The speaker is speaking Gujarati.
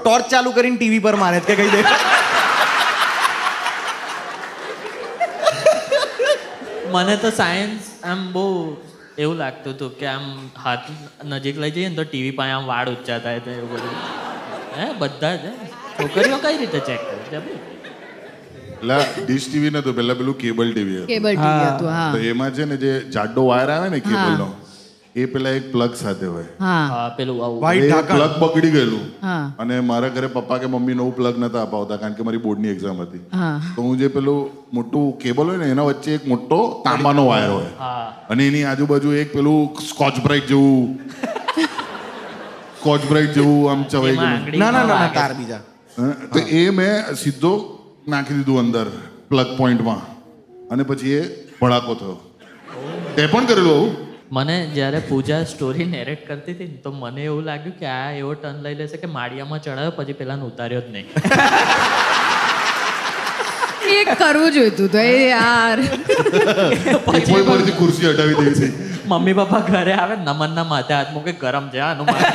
ટોર્ચ ચાલુ કરીને ટીવી પર મારે કે કઈ દે. મને તો સાયન્સ આમ બહુ એવું લાગતું હતું કે આમ હાથ નજીક લઈ જઈએ ને તો ટીવી પાસે આમ વાળ ઊંચા થાય તો એવું બધું. બધા જ છોકરીઓ કઈ રીતે ચેક કરે? એટલે ડીશ ટીવી નતું, પેલા પેલું કેબલ ટીવી હતું. કેબલ ટીવી હતું હા તો એમાં છે ને જે જાડો વાયર આવે ને કેબલનો, એ પેલા એક પ્લગ સાથે હોય. હા પેલું આવું White એ ઢાંકણ. પ્લગ બગડી ગયેલું હા અને મારા ઘરે પપ્પા કે મમ્મી નવું પ્લગ નતા અપાવતા કારણ કે મારી બોર્ડની એક્ઝામ હતી. હા તો હું જે પેલું મોટું કેબલ હોય ને એના વચ્ચે એક મોટો તાંબાનો વાયર હોય હા અને એની આજુબાજુ એક પેલું સ્કોચ બ્રાઇટ જેવું આમ ચવાઈ એમાં ગયેલું. આંગળી ના ના ના ના, વાગે. તાર બીજા. તો એ મેં સીધો નાખી દીધું અંદર પ્લગ પોઈન્ટમાં અને પછી એ ભડાકો થયો. તે પણ કરેલું આવું? મને જ્યારે પૂજા સ્ટોરી નેરેટ કરતી હતી ને તો મને એવું લાગ્યું કે આ એવો ટર્ન લઈ લેશે કે માળિયામાં ચડાવ્યો પછી પેલાને ઉતાર્યો જ નહીં. એ કરવું જોઈતું તો એ યાર કોઈ પરથી ખુરશી હટાવી દેવી હતી. મમ્મી પપ્પા ઘરે આવે નમનના માથે હાથ મૂકે ગરમ છે આનું માથે.